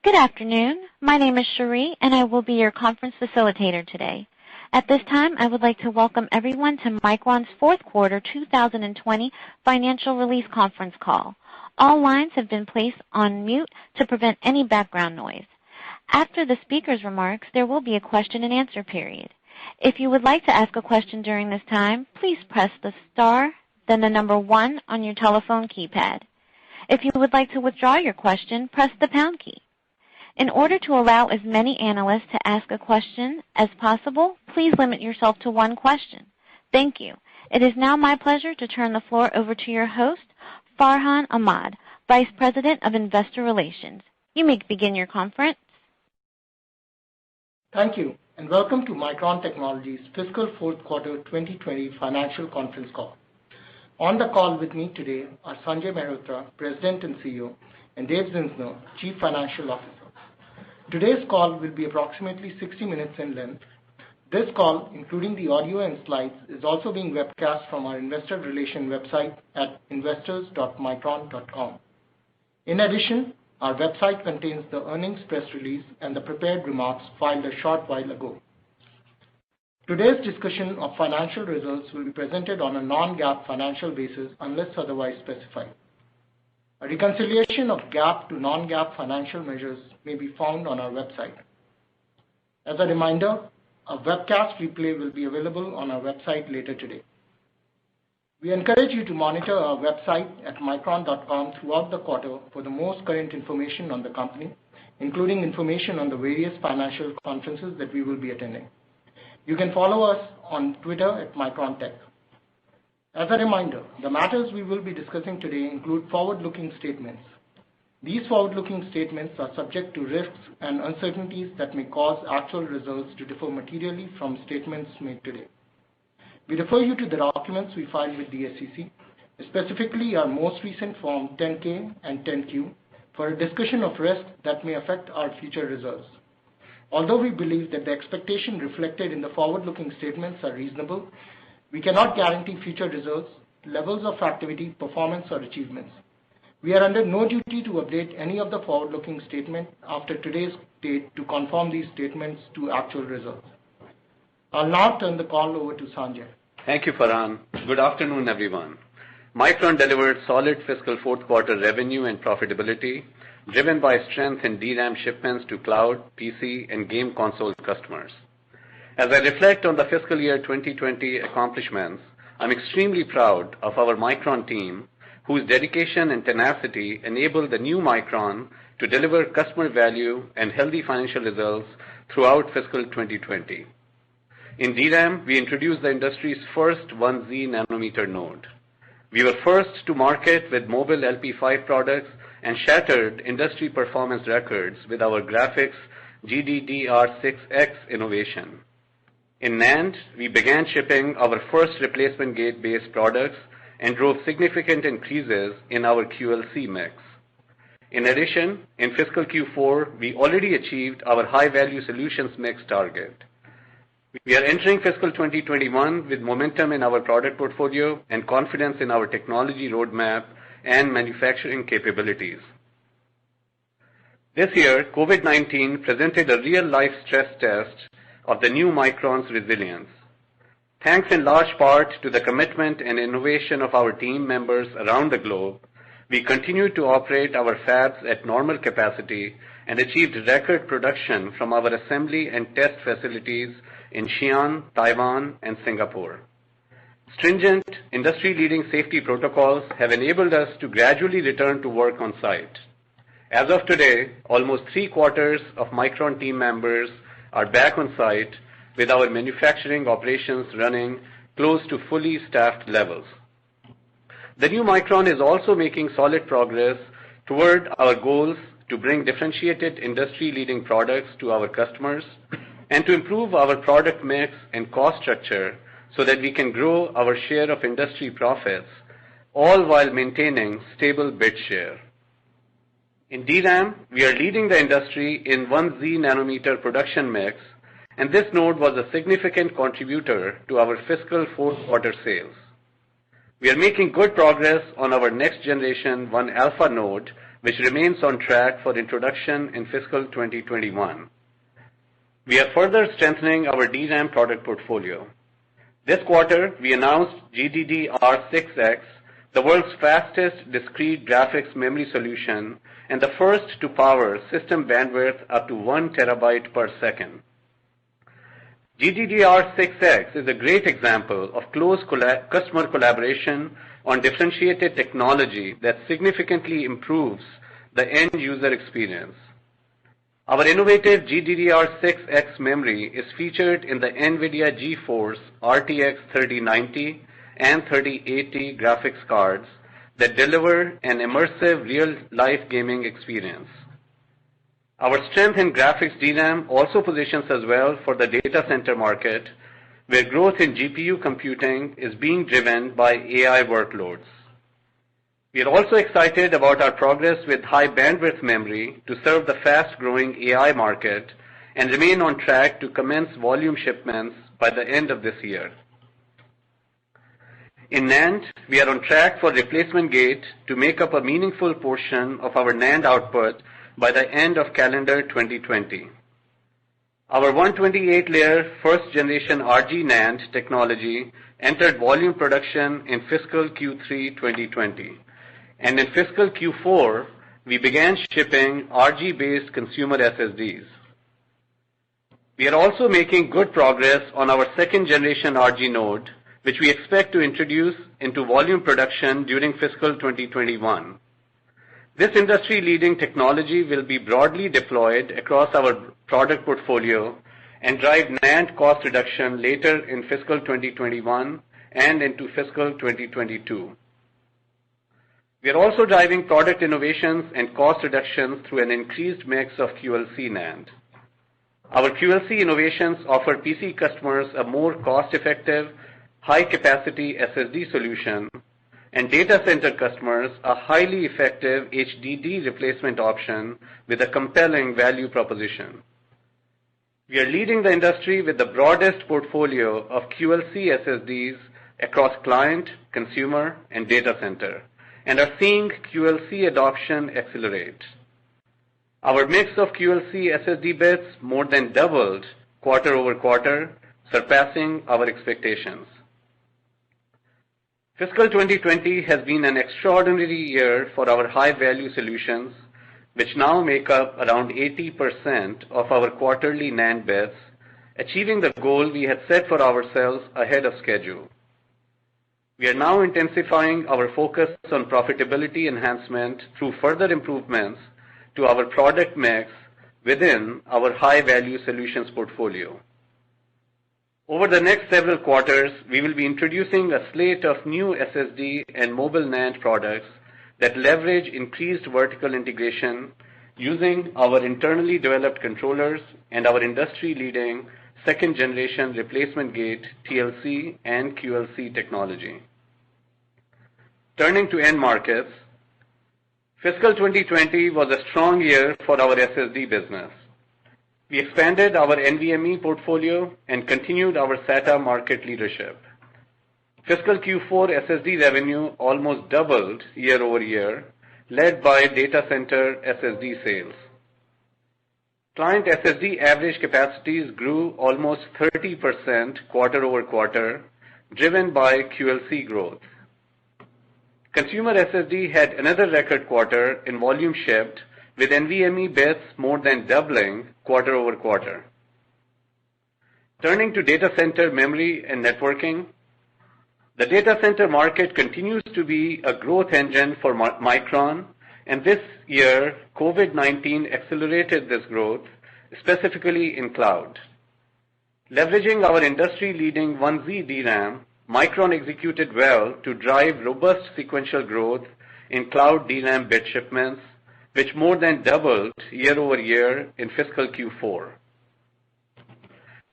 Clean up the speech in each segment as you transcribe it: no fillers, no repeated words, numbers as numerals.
Good afternoon. My name is Cherie, and I will be your conference facilitator today. At this time, I would like to welcome everyone to Micron's fourth quarter 2020 financial release conference call. All lines have been placed on mute to prevent any background noise. After the speaker's remarks, there will be a question and answer period. If you would like to ask a question during this time, please press the star, then the number 1 on your telephone keypad. If you would like to withdraw your question, press the pound key. In order to allow as many analysts to ask a question as possible, please limit yourself to one question. Thank you. It is now my pleasure to turn the floor over to your host, Farhan Ahmad, Vice President of Investor Relations. You may begin your conference. Thank you, and welcome to Micron Technology's fiscal fourth quarter 2020 financial conference call. On the call with me today are Sanjay Mehrotra, President and CEO, and Dave Zinsner, Chief Financial Officer. Today's call will be approximately 60 minutes in length. This call, including the audio and slides, is also being webcast from our investor relations website at investors.micron.com. In addition, our website contains the earnings press release and the prepared remarks filed a short while ago. Today's discussion of financial results will be presented on a non-GAAP financial basis unless otherwise specified. A reconciliation of GAAP to non-GAAP financial measures may be found on our website. As a reminder, a webcast replay will be available on our website later today. We encourage you to monitor our website at micron.com throughout the quarter for the most current information on the company, including information on the various financial conferences that we will be attending. You can follow us on Twitter at MicronTech. As a reminder, the matters we will be discussing today include forward-looking statements. These forward-looking statements are subject to risks and uncertainties that may cause actual results to differ materially from statements made today. We refer you to the documents we filed with the SEC, specifically our most recent Form 10-K and 10-Q, for a discussion of risks that may affect our future results. Although we believe that the expectations reflected in the forward-looking statements are reasonable, we cannot guarantee future results, levels of activity, performance, or achievements. We are under no duty to update any of the forward-looking statements after today's date to conform these statements to actual results. I'll now turn the call over to Sanjay. Thank you, Farhan. Good afternoon, everyone. Micron delivered solid fiscal fourth quarter revenue and profitability, driven by strength in DRAM shipments to cloud, PC, and game console customers. As I reflect on the fiscal year 2020 accomplishments, I'm extremely proud of our Micron team, whose dedication and tenacity enabled the new Micron to deliver customer value and healthy financial results throughout fiscal 2020. In DRAM, we introduced the industry's first 1Z nanometer node. We were first to market with mobile LP5 products and shattered industry performance records with our graphics GDDR6X innovation. In NAND, we began shipping our first replacement gate-based products and drove significant increases in our QLC mix. In addition, in fiscal Q4, we already achieved our high-value solutions mix target. We are entering fiscal 2021 with momentum in our product portfolio and confidence in our technology roadmap and manufacturing capabilities. This year, COVID-19 presented a real-life stress test of the new Micron's resilience. Thanks in large part to the commitment and innovation of our team members around the globe, we continued to operate our fabs at normal capacity and achieved record production from our assembly and test facilities in Xi'an, Taiwan, and Singapore. Stringent, industry-leading safety protocols have enabled us to gradually return to work on site. As of today, almost 3/4 of Micron team members are back on site with our manufacturing operations running close to fully staffed levels. The new Micron is also making solid progress toward our goals to bring differentiated industry-leading products to our customers and to improve our product mix and cost structure so that we can grow our share of industry profits, all while maintaining stable bit share. In DRAM, we are leading the industry in 1Z nanometer production mix, and this node was a significant contributor to our fiscal fourth quarter sales. We are making good progress on our next generation 1 alpha node which remains on track for introduction in fiscal 2021. We are further strengthening our DRAM product portfolio. This quarter, we announced GDDR6X, the world's fastest discrete graphics memory solution and the first to power system bandwidth up to 1 terabyte per second. GDDR6X is a great example of close customer collaboration on differentiated technology that significantly improves the end user experience. Our innovative GDDR6X memory is featured in the NVIDIA GeForce RTX 3090 and 3080 graphics cards that deliver an immersive real-life gaming experience. Our strength in graphics DRAM also positions us well for the data center market, where growth in GPU computing is being driven by AI workloads. We are also excited about our progress with high bandwidth memory to serve the fast-growing AI market and remain on track to commence volume shipments by the end of this year. In NAND, we are on track for replacement gate to make up a meaningful portion of our NAND output by the end of calendar 2020. Our 128-layer first-generation RG NAND technology entered volume production in fiscal Q3 2020, and in fiscal Q4, we began shipping RG-based consumer SSDs. We are also making good progress on our second-generation RG node, which we expect to introduce into volume production during fiscal 2021. This industry-leading technology will be broadly deployed across our product portfolio and drive NAND cost reduction later in fiscal 2021 and into fiscal 2022. We are also driving product innovations and cost reductions through an increased mix of QLC NAND. Our QLC innovations offer PC customers a more cost-effective, high-capacity SSD solution, and data center customers a highly effective HDD replacement option with a compelling value proposition. We are leading the industry with the broadest portfolio of QLC SSDs across client, consumer, and data center, and are seeing QLC adoption accelerate. Our mix of QLC SSD bits more than doubled quarter over quarter, surpassing our expectations. Fiscal 2020 has been an extraordinary year for our high-value solutions, which now make up around 80% of our quarterly NAND bits, achieving the goal we had set for ourselves ahead of schedule. We are now intensifying our focus on profitability enhancement through further improvements to our product mix within our high-value solutions portfolio. Over the next several quarters, we will be introducing a slate of new SSD and mobile NAND products that leverage increased vertical integration using our internally developed controllers and our industry-leading second-generation replacement gate TLC and QLC technology. Turning to end markets, fiscal 2020 was a strong year for our SSD business. We expanded our NVMe portfolio and continued our SATA market leadership. Fiscal Q4 SSD revenue almost doubled year over year, led by data center SSD sales. Client SSD average capacities grew almost 30% quarter over quarter, driven by QLC growth. Consumer SSD had another record quarter in volume shipped, with NVMe bits more than doubling quarter over quarter. Turning to data center memory and networking, the data center market continues to be a growth engine for Micron, and this year, COVID-19 accelerated this growth, specifically in cloud. Leveraging our industry-leading 1Z DRAM, Micron executed well to drive robust sequential growth in cloud DRAM bit shipments, which more than doubled year over year in fiscal Q4.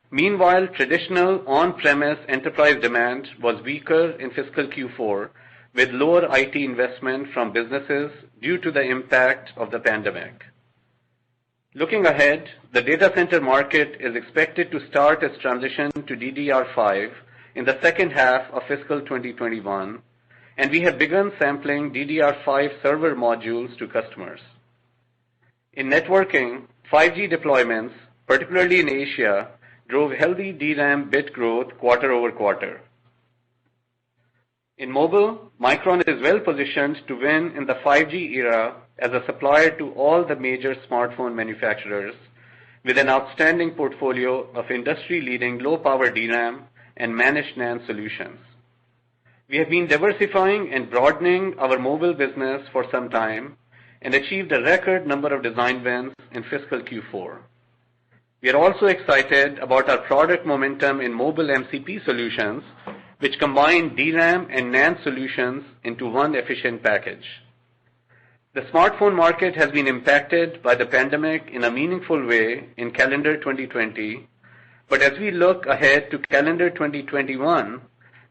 Meanwhile, traditional on-premise enterprise demand was weaker in fiscal Q4, with lower IT investment from businesses due to the impact of the pandemic. Looking ahead, the data center market is expected to start its transition to DDR5 in the second half of fiscal 2021, and we have begun sampling DDR5 server modules to customers. In networking, 5G deployments, particularly in Asia, drove healthy DRAM bit growth quarter over quarter. In mobile, Micron is well positioned to win in the 5G era as a supplier to all the major smartphone manufacturers with an outstanding portfolio of industry-leading low-power DRAM and managed NAND solutions. We have been diversifying and broadening our mobile business for some time and achieved a record number of design wins in fiscal Q4. We are also excited about our product momentum in mobile MCP solutions, which combine DRAM and NAND solutions into one efficient package. The smartphone market has been impacted by the pandemic in a meaningful way in calendar 2020, but as we look ahead to calendar 2021,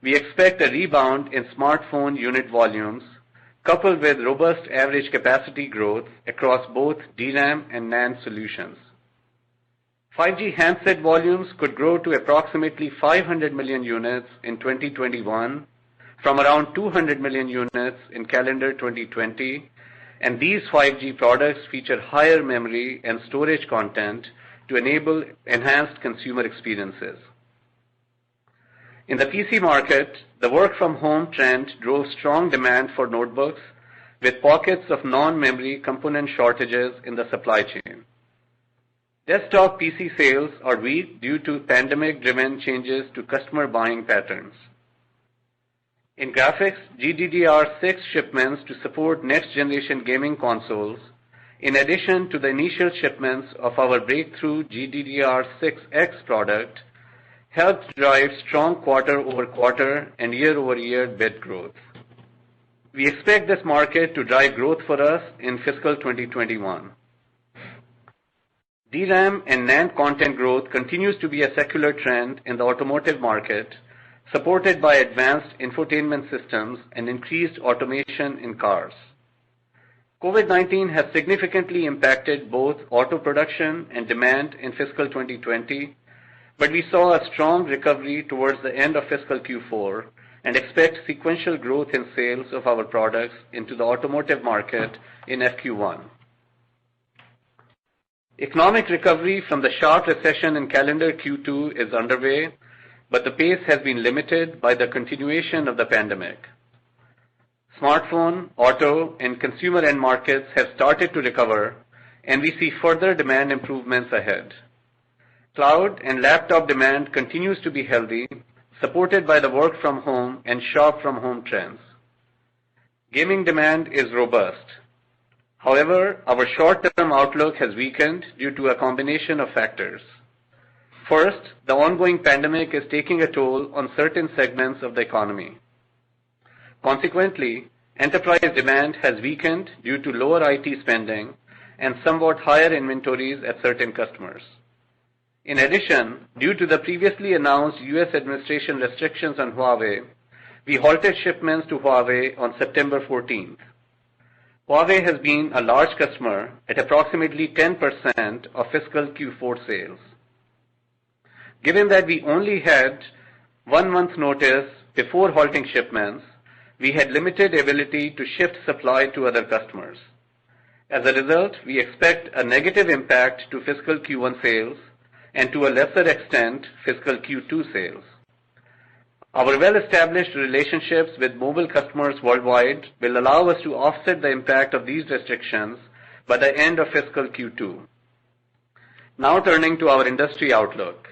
we expect a rebound in smartphone unit volumes, coupled with robust average capacity growth across both DRAM and NAND solutions. 5G handset volumes could grow to approximately 500 million units in 2021 from around 200 million units in calendar 2020, and these 5G products feature higher memory and storage content to enable enhanced consumer experiences. In the PC market, the work-from-home trend drove strong demand for notebooks with pockets of non-memory component shortages in the supply chain. Desktop PC sales are weak due to pandemic-driven changes to customer buying patterns. In graphics, GDDR6 shipments to support next-generation gaming consoles, in addition to the initial shipments of our breakthrough GDDR6X product, helped drive strong quarter-over-quarter and year-over-year bit growth. We expect this market to drive growth for us in fiscal 2021. DRAM and NAND content growth continues to be a secular trend in the automotive market, supported by advanced infotainment systems and increased automation in cars. COVID-19 has significantly impacted both auto production and demand in fiscal 2020, but we saw a strong recovery towards the end of fiscal Q4 and expect sequential growth in sales of our products into the automotive market in FQ1. Economic recovery from the sharp recession in calendar Q2 is underway, but the pace has been limited by the continuation of the pandemic. Smartphone, auto, and consumer end markets have started to recover, and we see further demand improvements ahead. Cloud and laptop demand continues to be healthy, supported by the work-from-home and shop-from-home trends. Gaming demand is robust. However, our short-term outlook has weakened due to a combination of factors. First, the ongoing pandemic is taking a toll on certain segments of the economy. Consequently, enterprise demand has weakened due to lower IT spending and somewhat higher inventories at certain customers. In addition, due to the previously announced U.S. administration restrictions on Huawei, we halted shipments to Huawei on September 14th. Huawei has been a large customer at approximately 10% of fiscal Q4 sales. Given that we only had 1 month notice before halting shipments, we had limited ability to shift supply to other customers. As a result, we expect a negative impact to fiscal Q1 sales and to a lesser extent, fiscal Q2 sales. Our well-established relationships with mobile customers worldwide will allow us to offset the impact of these restrictions by the end of fiscal Q2. Now turning to our industry outlook.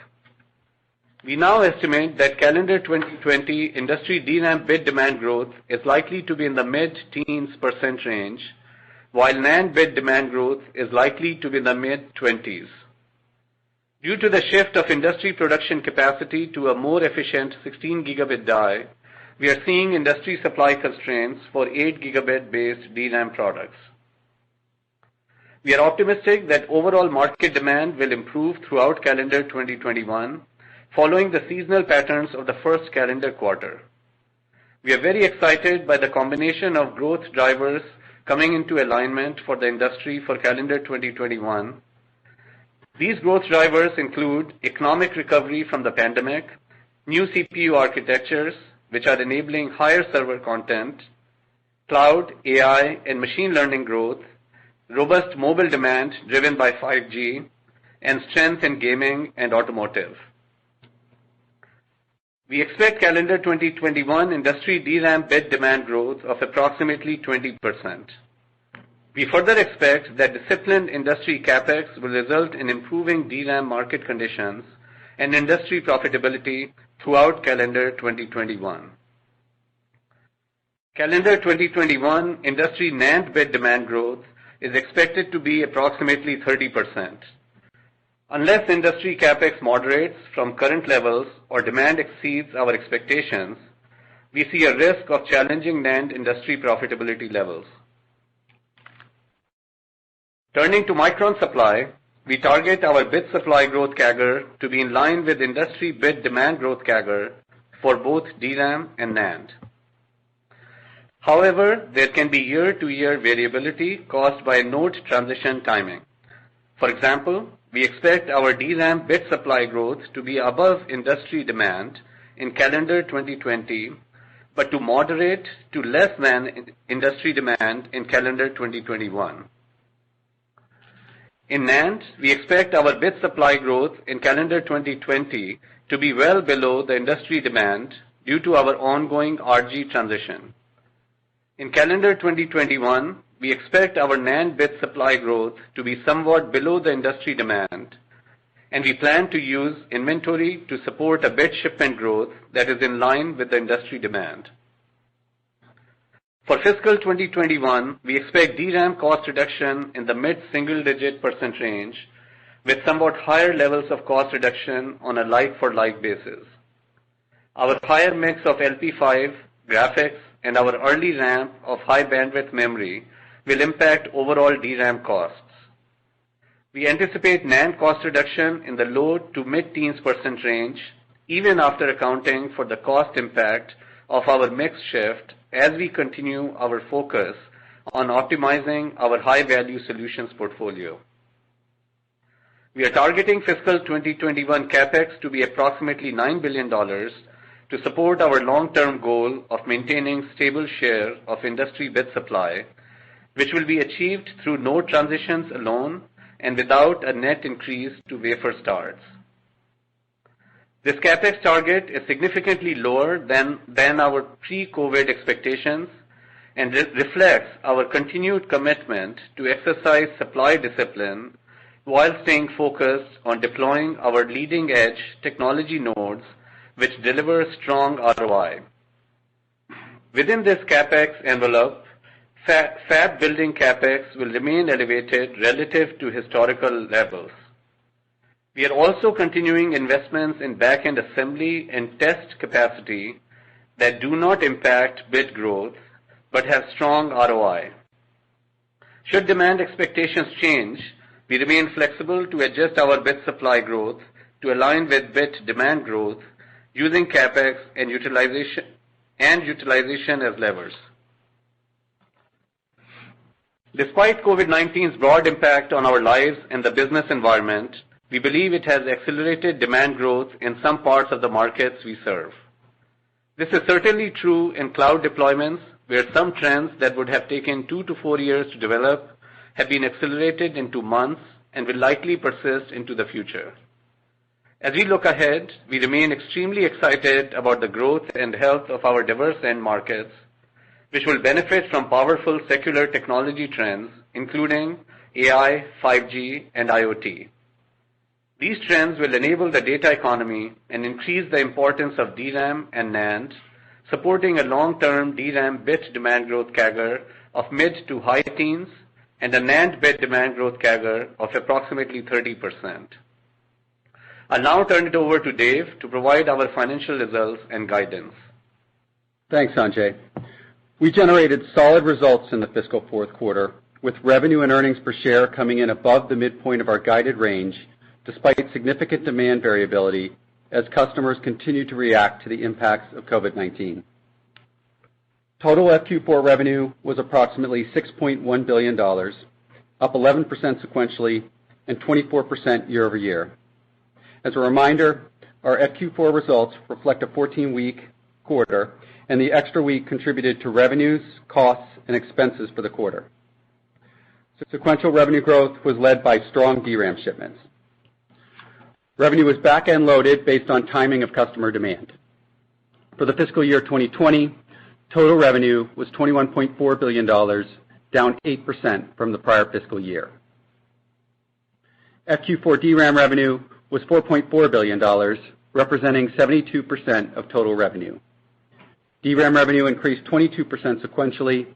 We now estimate that calendar 2020 industry DRAM bit demand growth is likely to be in the mid-teens % range, while NAND bit demand growth is likely to be in the mid-20s. Due to the shift of industry production capacity to a more efficient 16 gigabit die, we are seeing industry supply constraints for 8 gigabit based DRAM products. We are optimistic that overall market demand will improve throughout calendar 2021, following the seasonal patterns of the first calendar quarter. We are very excited by the combination of growth drivers coming into alignment for the industry for calendar 2021. These growth drivers include economic recovery from the pandemic, new CPU architectures, which are enabling higher server content, cloud, AI, and machine learning growth, robust mobile demand driven by 5G, and strength in gaming and automotive. We expect calendar 2021 industry DRAM bit demand growth of approximately 20%. We further expect that disciplined industry capex will result in improving DRAM market conditions and industry profitability throughout calendar 2021. Calendar 2021 industry NAND bit demand growth is expected to be approximately 30%. Unless industry capex moderates from current levels or demand exceeds our expectations, we see a risk of challenging NAND industry profitability levels. Turning to Micron Supply, we target our bit supply growth CAGR to be in line with industry bit demand growth CAGR for both DRAM and NAND. However, there can be year-to-year variability caused by node transition timing. For example, we expect our DRAM bit supply growth to be above industry demand in calendar 2020, but to moderate to less than industry demand in calendar 2021. In NAND, we expect our bit supply growth in calendar 2020 to be well below the industry demand due to our ongoing RG transition. In calendar 2021, we expect our NAND bit supply growth to be somewhat below the industry demand, and we plan to use inventory to support a bit shipment growth that is in line with the industry demand. For fiscal 2021, we expect DRAM cost reduction in the mid-single-digit % range, with somewhat higher levels of cost reduction on a like-for-like basis. Our higher mix of LP5, graphics, and our early ramp of high bandwidth memory will impact overall DRAM costs. We anticipate NAND cost reduction in the low to mid-teens % range, even after accounting for the cost impact of our mix shift as we continue our focus on optimizing our high-value solutions portfolio. We are targeting fiscal 2021 capex to be approximately $9 billion to support our long-term goal of maintaining stable share of industry bit supply, which will be achieved through node transitions alone and without a net increase to wafer starts. This capex target is significantly lower than our pre-COVID expectations and reflects our continued commitment to exercise supply discipline while staying focused on deploying our leading-edge technology nodes which deliver strong ROI. Within this capex envelope, fab building capex will remain elevated relative to historical levels. We are also continuing investments in back-end assembly and test capacity that do not impact bit growth but have strong ROI. Should demand expectations change, we remain flexible to adjust our bit supply growth to align with bit demand growth using capex and utilization as levers. Despite COVID-19's broad impact on our lives and the business environment, we believe it has accelerated demand growth in some parts of the markets we serve. This is certainly true in cloud deployments, where some trends that would have taken 2 to 4 years to develop have been accelerated into months and will likely persist into the future. As we look ahead, we remain extremely excited about the growth and health of our diverse end markets, which will benefit from powerful secular technology trends, including AI, 5G, and IoT. These trends will enable the data economy and increase the importance of DRAM and NAND, supporting a long-term DRAM bit demand growth CAGR of mid to high teens and a NAND bit demand growth CAGR of approximately 30%. I'll now turn it over to Dave to provide our financial results and guidance. Thanks, Sanjay. We generated solid results in the fiscal fourth quarter, with revenue and earnings per share coming in above the midpoint of our guided range, despite significant demand variability as customers continue to react to the impacts of COVID-19. Total FQ4 revenue was approximately $6.1 billion, up 11% sequentially and 24% year over year. As a reminder, our FQ4 results reflect a 14-week quarter, and the extra week contributed to revenues, costs, and expenses for the quarter. Sequential revenue growth was led by strong DRAM shipments. Revenue was back-end loaded based on timing of customer demand. For the fiscal year 2020, total revenue was $21.4 billion, down 8% from the prior fiscal year. FQ4 DRAM revenue was $4.4 billion, representing 72% of total revenue. DRAM revenue increased 22% sequentially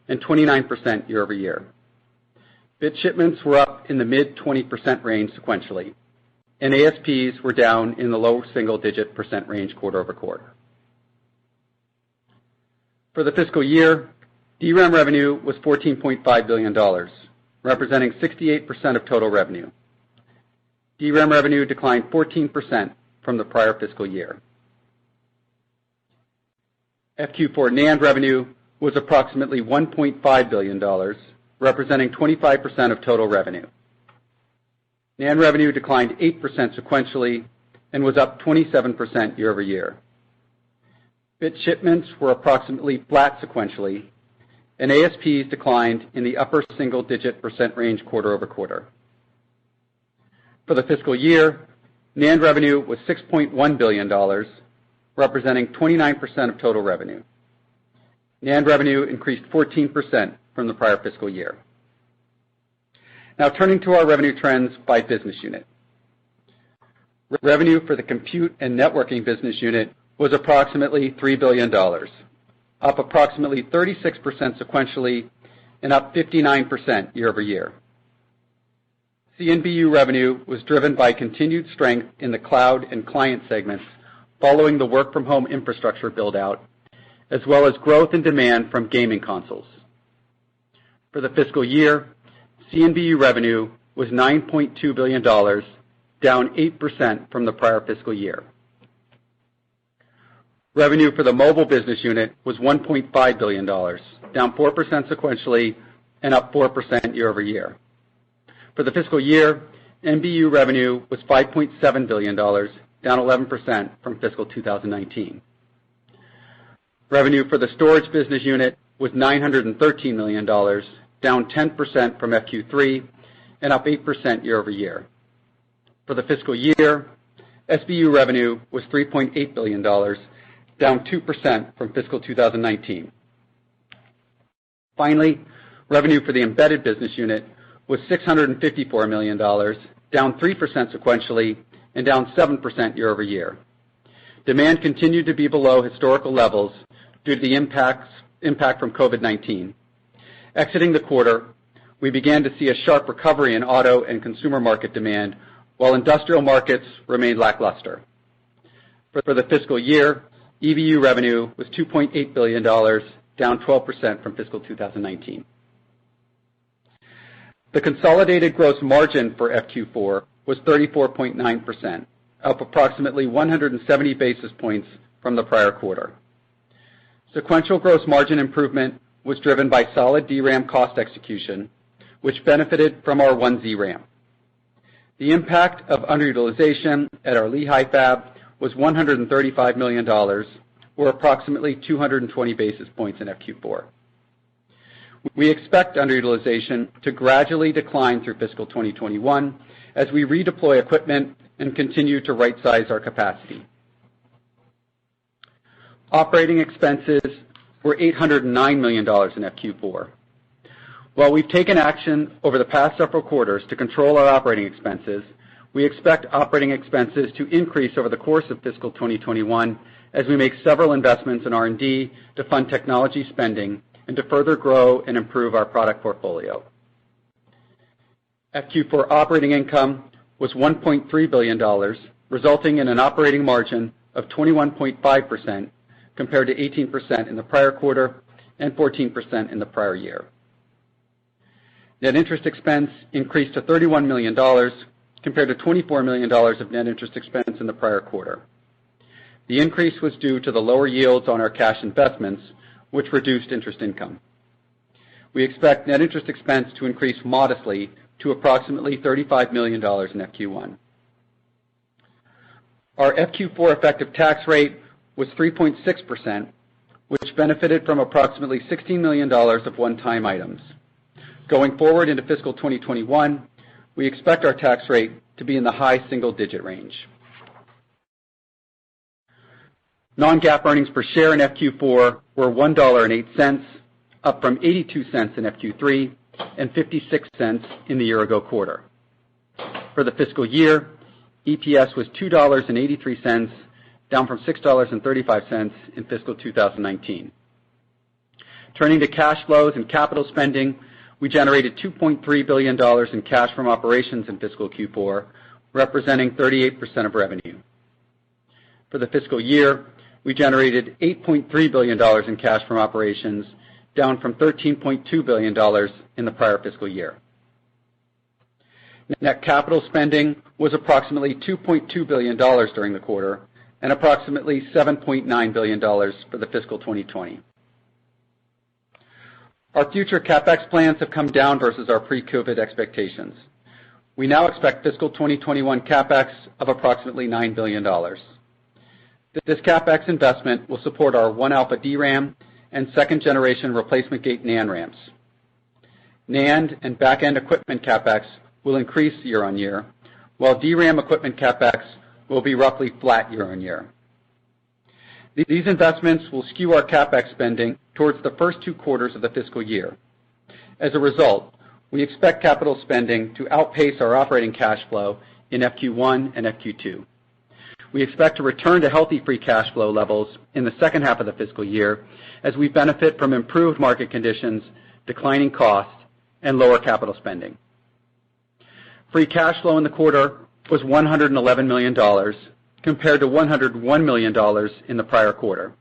and 29% year over year. Bit shipments were up in the mid-20% range sequentially, and ASPs were down in the low single-digit % range quarter over quarter. For the fiscal year, DRAM revenue was $14.5 billion, representing 68% of total revenue. DRAM revenue declined 14% from the prior fiscal year. FQ4 NAND revenue was approximately $1.5 billion, representing 25% of total revenue. NAND revenue declined 8% sequentially and was up 27% year over year. Bit shipments were approximately flat sequentially, and ASPs declined in the upper single-digit % range quarter over quarter. For the fiscal year, NAND revenue was $6.1 billion, representing 29% of total revenue. NAND revenue increased 14% from the prior fiscal year. Now turning to our revenue trends by business unit. Revenue for the Compute and Networking business unit was approximately $3 billion, up approximately 36% sequentially and up 59% year over year. CNBU revenue was driven by continued strength in the cloud and client segments following the work-from-home infrastructure build-out, as well as growth in demand from gaming consoles. For the fiscal year, CNBU revenue was $9.2 billion, down 8% from the prior fiscal year. Revenue for the Mobile business unit was $1.5 billion, down 4% sequentially and up 4% year over year. For the fiscal year, MBU revenue was $5.7 billion, down 11% from fiscal 2019. Revenue for the Storage business unit was $913 million, down 10% from FQ3 and up 8% year over year. For the fiscal year, SBU revenue was $3.8 billion, down 2% from fiscal 2019. Finally, revenue for the Embedded business unit was $654 million, down 3% sequentially and down 7% year over year. Demand continued to be below historical levels due to the impact from COVID-19. Exiting the quarter, we began to see a sharp recovery in auto and consumer market demand, while industrial markets remained lackluster. For the fiscal year, EBU revenue was $2.8 billion, down 12% from fiscal 2019. The consolidated gross margin for FQ4 was 34.9%, up approximately 170 basis points from the prior quarter. Sequential gross margin improvement was driven by solid DRAM cost execution, which benefited from our 1Z ramp. The impact of underutilization at our Lehigh fab was $135 million, or approximately 220 basis points in FQ4. We expect underutilization to gradually decline through fiscal 2021 as we redeploy equipment and continue to right-size our capacity. Operating expenses were $809 million in FQ4. While we've taken action over the past several quarters to control our operating expenses, we expect operating expenses to increase over the course of fiscal 2021 as we make several investments in R&D to fund technology spending and to further grow and improve our product portfolio. FQ4 operating income was $1.3 billion, resulting in an operating margin of 21.5% compared to 18% in the prior quarter and 14% in the prior year. Net interest expense increased to $31 million compared to $24 million of net interest expense in the prior quarter. The increase was due to the lower yields on our cash investments, which reduced interest income. We expect net interest expense to increase modestly to approximately $35 million in FQ1. Our FQ4 effective tax rate was 3.6%, which benefited from approximately $16 million of one-time items. Going forward into fiscal 2021, we expect our tax rate to be in the high single-digit range. Non-GAAP earnings per share in FQ4 were $1.08, up from 82 cents in FQ3 and 56 cents in the year-ago quarter. For the fiscal year, EPS was $2.83, down from $6.35 in fiscal 2019. Turning to cash flows and capital spending, we generated $2.3 billion in cash from operations in fiscal Q4, representing 38% of revenue. For the fiscal year, we generated $8.3 billion in cash from operations, down from $13.2 billion in the prior fiscal year. Net capital spending was approximately $2.2 billion during the quarter and approximately $7.9 billion for the fiscal 2020. Our future CapEx plans have come down versus our pre-COVID expectations. We now expect fiscal 2021 CapEx of approximately $9 billion. This CapEx investment will support our 1-alpha DRAM and second-generation replacement gate NAND ramps. NAND and back-end equipment CapEx will increase year-on-year, while DRAM equipment CapEx will be roughly flat year-on-year. These investments will skew our CapEx spending towards the first 2 quarters of the fiscal year. As a result, we expect capital spending to outpace our operating cash flow in FQ1 and FQ2. We expect to return to healthy free cash flow levels in the second half of the fiscal year as we benefit from improved market conditions, declining costs, and lower capital spending. Free cash flow in the quarter was $111 million, compared to $101 million in the prior quarter.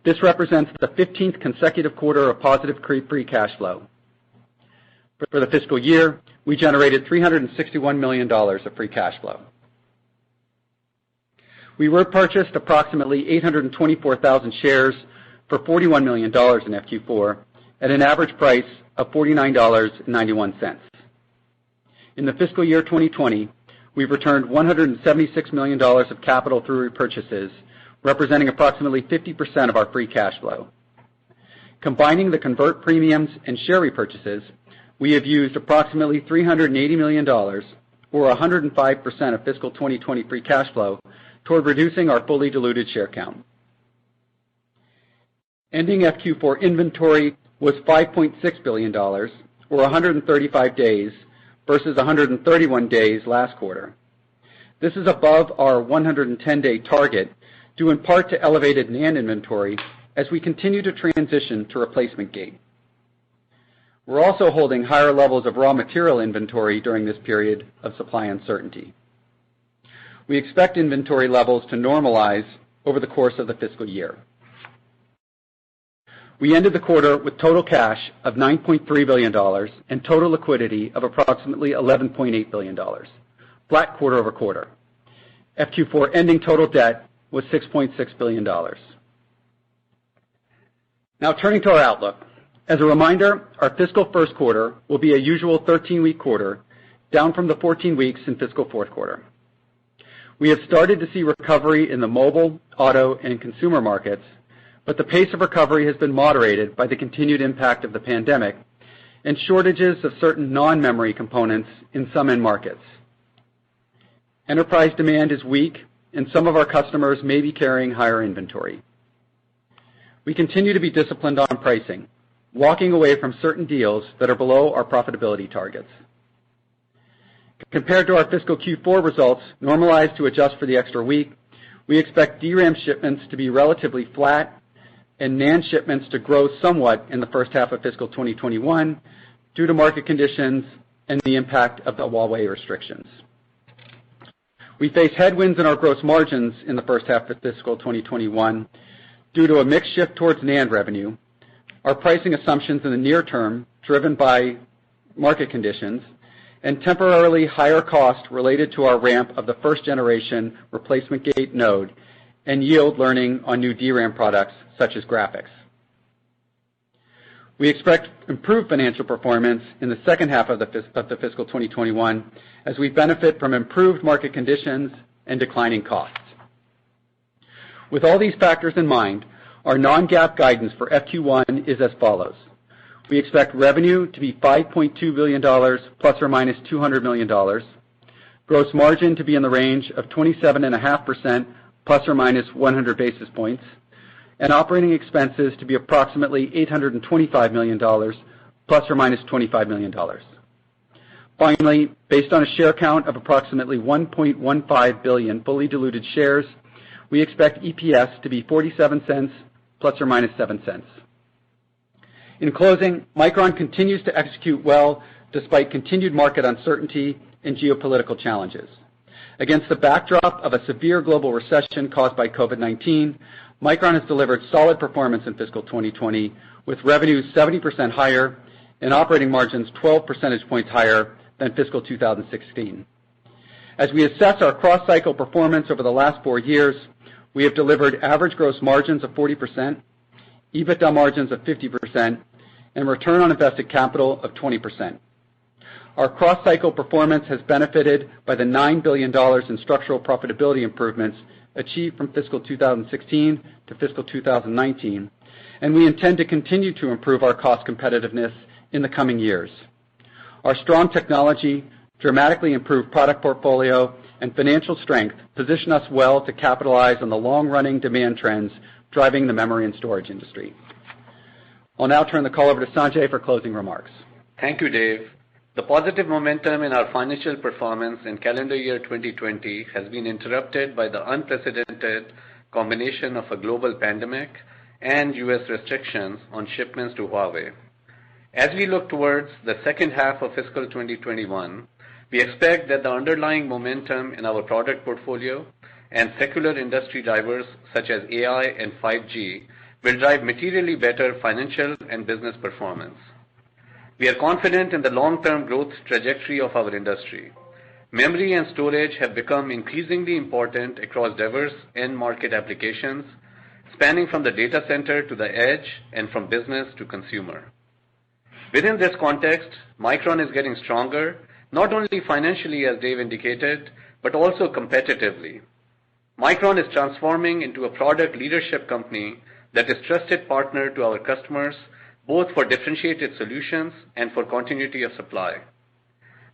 This represents the 15th consecutive quarter of positive free cash flow. For the fiscal year, we generated $361 million of free cash flow. We repurchased approximately 824,000 shares for $41 million in FQ4 at an average price of $49.91. In the fiscal year 2020, we've returned $176 million of capital through repurchases, representing approximately 50% of our free cash flow. Combining the convert premiums and share repurchases, we have used approximately $380 million, or 105% of fiscal 2020 free cash flow, toward reducing our fully diluted share count. Ending FQ4 inventory was $5.6 billion, or 135 days, versus 131 days last quarter. This is above our 110-day target, due in part to elevated NAND inventory as we continue to transition to replacement gate. We're also holding higher levels of raw material inventory during this period of supply uncertainty. We expect inventory levels to normalize over the course of the fiscal year. We ended the quarter with total cash of $9.3 billion and total liquidity of approximately $11.8 billion, flat quarter over quarter. FQ4 ending total debt was $6.6 billion. Now turning to our outlook. As a reminder, our fiscal first quarter will be a usual 13-week quarter, down from the 14 weeks in fiscal fourth quarter. We have started to see recovery in the mobile, auto, and consumer markets, but the pace of recovery has been moderated by the continued impact of the pandemic and shortages of certain non-memory components in some end markets. Enterprise demand is weak, and some of our customers may be carrying higher inventory. We continue to be disciplined on pricing, walking away from certain deals that are below our profitability targets. Compared to our fiscal Q4 results, normalized to adjust for the extra week, we expect DRAM shipments to be relatively flat and NAND shipments to grow somewhat in the first half of fiscal 2021 due to market conditions and the impact of the Huawei restrictions. We face headwinds in our gross margins in the first half of fiscal 2021 due to a mix shift towards NAND revenue, our pricing assumptions in the near term driven by market conditions, and temporarily higher cost related to our ramp of the first generation replacement gate node and yield learning on new DRAM products such as graphics. We expect improved financial performance in the second half of the fiscal 2021 as we benefit from improved market conditions and declining costs. With all these factors in mind, our non-GAAP guidance for FQ1 is as follows. We expect revenue to be $5.2 billion plus or minus $200 million, gross margin to be in the range of 27.5% plus or minus 100 basis points, and operating expenses to be approximately $825 million plus or minus $25 million. Finally, based on a share count of approximately 1.15 billion fully diluted shares, we expect EPS to be 47 cents plus or minus 7 cents. In closing, Micron continues to execute well despite continued market uncertainty and geopolitical challenges. Against the backdrop of a severe global recession caused by COVID-19, Micron has delivered solid performance in fiscal 2020 with revenues 70% higher and operating margins 12 percentage points higher than fiscal 2016. As we assess our cross-cycle performance over the last 4 years, we have delivered average gross margins of 40%, EBITDA margins of 50%, and return on invested capital of 20%. Our cross-cycle performance has benefited by the $9 billion in structural profitability improvements achieved from fiscal 2016 to fiscal 2019, and we intend to continue to improve our cost competitiveness in the coming years. Our strong technology, dramatically improved product portfolio, and financial strength position us well to capitalize on the long-running demand trends driving the memory and storage industry. I'll now turn the call over to Sanjay for closing remarks. Thank you, Dave. The positive momentum in our financial performance in calendar year 2020 has been interrupted by the unprecedented combination of a global pandemic and U.S. restrictions on shipments to Huawei. As we look towards the second half of fiscal 2021, we expect that the underlying momentum in our product portfolio and secular industry drivers such as AI and 5G will drive materially better financial and business performance. We are confident in the long-term growth trajectory of our industry. Memory and storage have become increasingly important across diverse end market applications, spanning from the data center to the edge and from business to consumer. Within this context, Micron is getting stronger, not only financially as Dave indicated, but also competitively. Micron is transforming into a product leadership company that is trusted partner to our customers, both for differentiated solutions and for continuity of supply.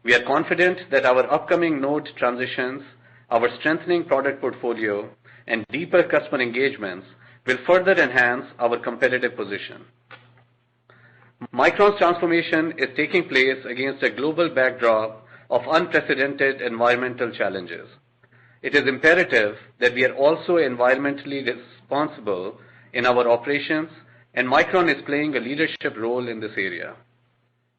We are confident that our upcoming node transitions, our strengthening product portfolio, and deeper customer engagements will further enhance our competitive position. Micron's transformation is taking place against a global backdrop of unprecedented environmental challenges. It is imperative that we are also environmentally responsible in our operations, and Micron is playing a leadership role in this area.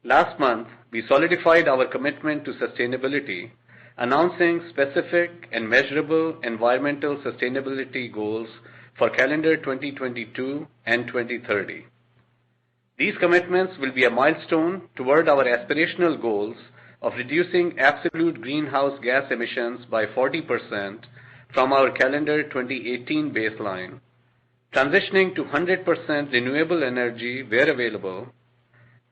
Last month, we solidified our commitment to sustainability, announcing specific and measurable environmental sustainability goals for calendar 2022 and 2030. These commitments will be a milestone toward our aspirational goals of reducing absolute greenhouse gas emissions by 40% from our calendar 2018 baseline, transitioning to 100% renewable energy where available,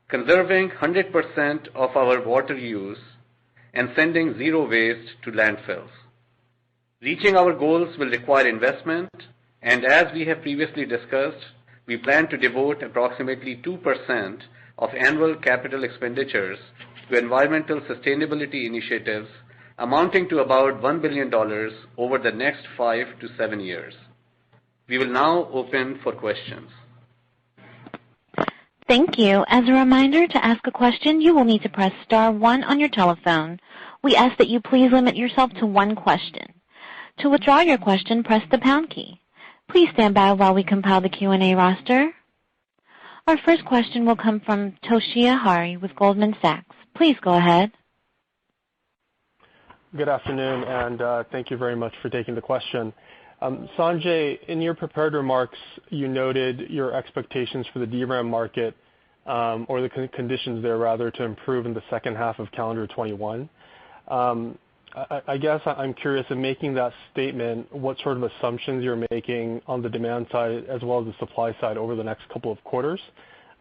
conserving 100% of our water use, and sending zero waste to landfills. Reaching our goals will require investment, and as we have previously discussed, we plan to devote approximately 2% of annual capital expenditures to environmental sustainability initiatives amounting to about $1 billion over the next 5 to 7 years. We will now open for questions. Thank you. As a reminder, to ask a question, you will need to press star 1 on your telephone. We ask that you please limit yourself to 1 question. To withdraw your question, press the pound key. Please stand by while we compile the Q&A roster. Our first question will come from Toshiya Hari with Goldman Sachs. Please go ahead. Good afternoon, and thank you very much for taking the question. Sanjay, in your prepared remarks, you noted your expectations for the DRAM market, or the conditions there rather, to improve in the second half of calendar 21. I guess I'm curious, in making that statement, what sort of assumptions you're making on the demand side as well as the supply side over the next couple of quarters.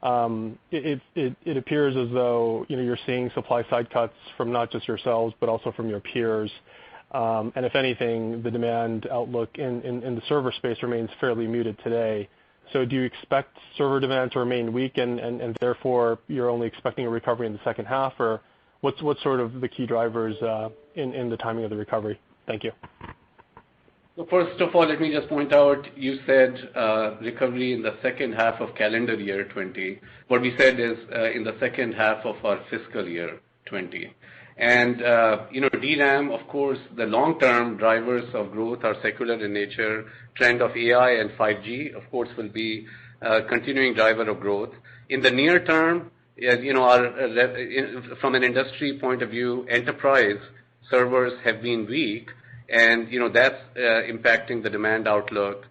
It appears as though you're seeing supply side cuts from not just yourselves but also from your peers. And if anything, the demand outlook in the server space remains fairly muted today. So do you expect server demand to remain weak and therefore you're only expecting a recovery in the second half, or what's sort of the key drivers in the timing of the recovery? Thank you. So first of all, let me just point out, you said recovery in the second half of calendar year 20. What we said is in the second half of our fiscal year 20. And, DRAM, of course, the long-term drivers of growth are secular in nature. Trend of AI and 5G, of course, will be a continuing driver of growth. In the near term, from an industry point of view, enterprise servers have been weak, and, that's impacting the demand outlook.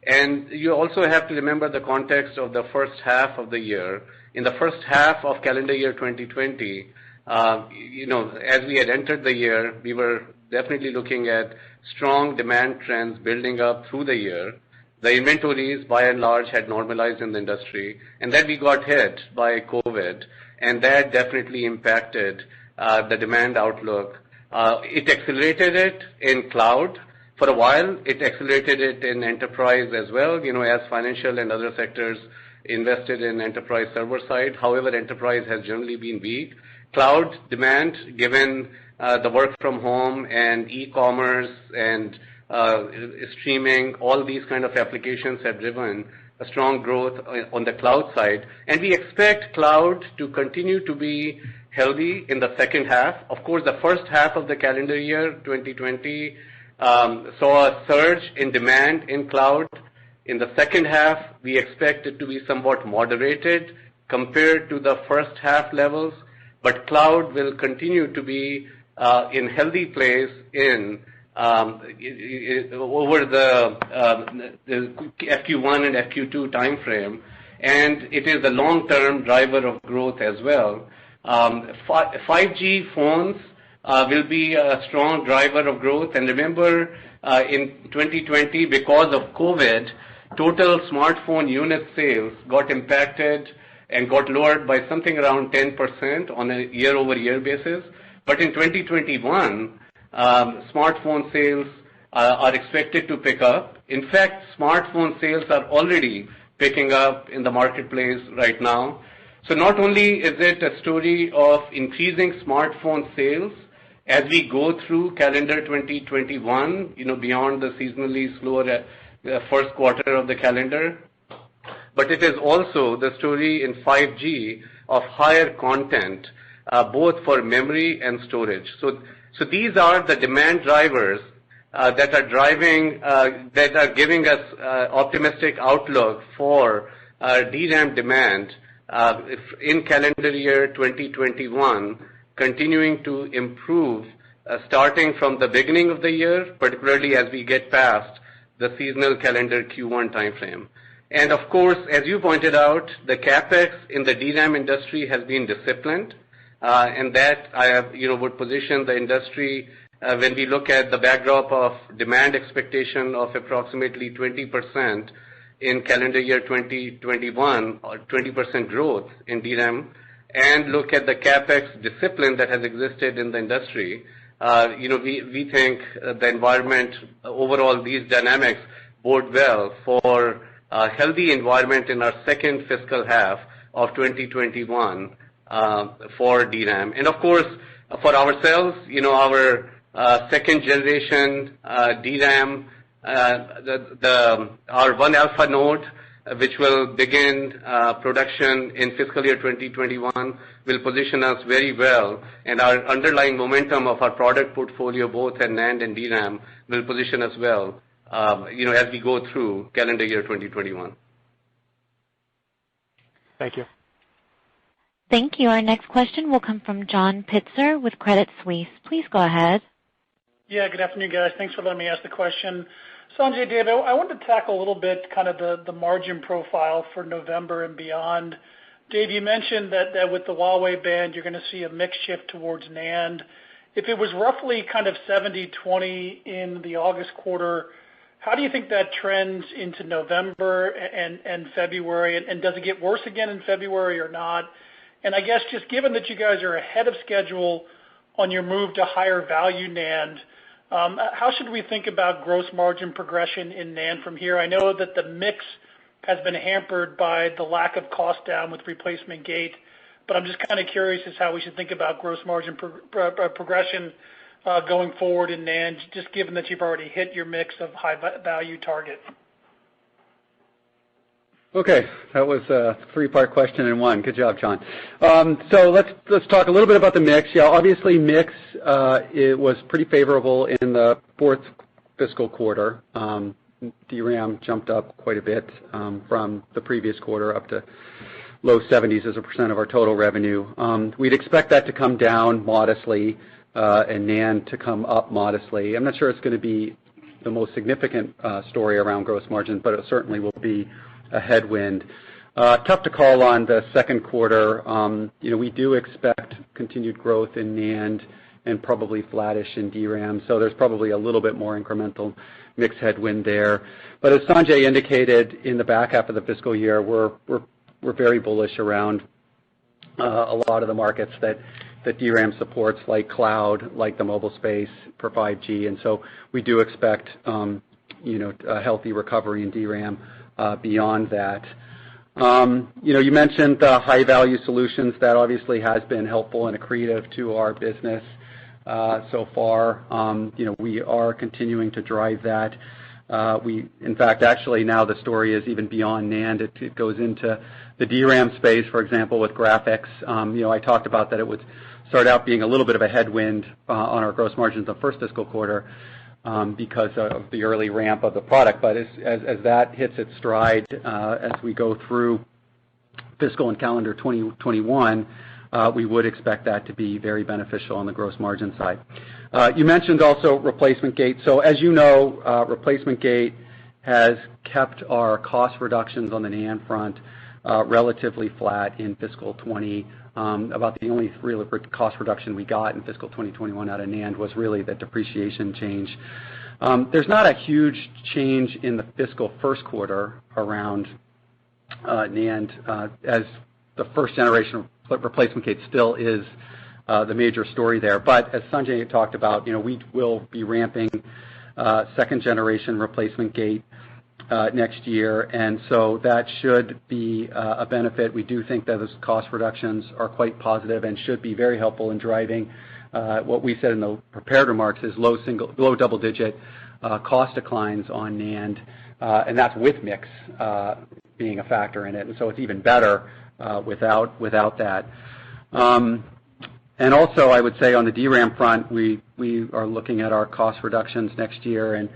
And you also have to remember the context of the first half of the year. In the first half of calendar year 2020, as we had entered the year, we were definitely looking at strong demand trends building up through the year. The inventories, by and large, had normalized in the industry, and then we got hit by COVID, and that definitely impacted the demand outlook. It accelerated it in cloud for a while. It accelerated it in enterprise as well, as financial and other sectors invested in enterprise server side. However, enterprise has generally been weak. Cloud demand, given the work from home and e-commerce and streaming, all these kind of applications have driven a strong growth on the cloud side. And we expect cloud to continue to be healthy in the second half. Of course, the first half of the calendar year 2020 saw a surge in demand in cloud. In the second half, we expect it to be somewhat moderated compared to the first half levels, but cloud will continue to be in healthy place over the FQ1 and FQ2 timeframe, and it is a long-term driver of growth as well. 5G phones will be a strong driver of growth, and remember, in 2020, because of COVID, total smartphone unit sales got impacted and got lowered by something around 10% on a year-over-year basis. But in 2021, smartphone sales are expected to pick up. In fact, smartphone sales are already picking up in the marketplace right now. So not only is it a story of increasing smartphone sales as we go through calendar 2021, beyond the seasonally slower first quarter of the calendar, but it is also the story in 5G of higher content, both for memory and storage. So these are the demand drivers that are giving us optimistic outlook for DRAM demand in calendar year 2021, continuing to improve starting from the beginning of the year, particularly as we get past the seasonal calendar Q1 timeframe. And of course, as you pointed out, the capex in the DRAM industry has been disciplined, and that would position the industry when we look at the backdrop of demand expectation of approximately 20% in calendar year 2021, or 20% growth in DRAM, and look at the capex discipline that has existed in the industry. We think the environment overall, these dynamics bode well for a healthy environment in our second fiscal half of 2021 for DRAM. And of course, for ourselves, our second generation DRAM, our 1-alpha node, which will begin production in fiscal year 2021, will position us very well, and our underlying momentum of our product portfolio, both in NAND and DRAM, will position us well, as we go through calendar year 2021. Thank you. Thank you. Our next question will come from John Pitzer with Credit Suisse. Please go ahead. Yeah, good afternoon, guys. Thanks for letting me ask the question. Sanjay, Dave, I wanted to tackle a little bit kind of the margin profile for November and beyond. Dave, you mentioned that with the Huawei ban, you're going to see a mix shift towards NAND. If it was roughly kind of 70-20 in the August quarter, how do you think that trends into November and February? And does it get worse again in February or not? And I guess just given that you guys are ahead of schedule on your move to higher value NAND, How should we think about gross margin progression in NAND from here? I know that the mix has been hampered by the lack of cost down with replacement gate, but I'm just kind of curious as how we should think about gross margin progression going forward in NAND, just given that you've already hit your mix of high value target. Okay, that was a three-part question in one. Good job, John. So let's talk a little bit about the mix. Yeah, obviously mix it was pretty favorable in the fourth fiscal quarter. DRAM jumped up quite a bit from the previous quarter up to low 70s as a percent of our total revenue. We'd expect that to come down modestly and NAND to come up modestly. I'm not sure it's going to be the most significant story around gross margin, but it certainly will be a headwind. Tough to call on the second quarter. We do expect continued growth in NAND and probably flattish in DRAM, so there's probably a little bit more incremental mix headwind there. But as Sanjay indicated, in the back half of the fiscal year, we're very bullish around a lot of the markets that DRAM supports, like cloud, like the mobile space for 5G, and so we do expect a healthy recovery in DRAM beyond that. You mentioned the high-value solutions. That obviously has been helpful and accretive to our business so far. We are continuing to drive that. In fact, actually now the story is even beyond NAND. It goes into the DRAM space, for example, with graphics. I talked about that it would start out being a little bit of a headwind on our gross margins the first fiscal quarter because of the early ramp of the product. But as that hits its stride as we go through fiscal and calendar 2021, we would expect that to be very beneficial on the gross margin side. You mentioned also replacement gate. So as you know, replacement gate has kept our cost reductions on the NAND front relatively flat in fiscal 20. About the only real cost reduction we got in fiscal 2021 out of NAND was really the depreciation change. There's not a huge change in the fiscal first quarter around NAND as the first generation replacement gate still is the major story there. But as Sanjay talked about, we will be ramping second generation replacement gate next year, and so that should be a benefit. We do think that those cost reductions are quite positive and should be very helpful in driving what we said in the prepared remarks is low double-digit cost declines on NAND, and that's with mix being a factor in it, and so it's even better without that. And also, I would say on the DRAM front, we are looking at our cost reductions next year, and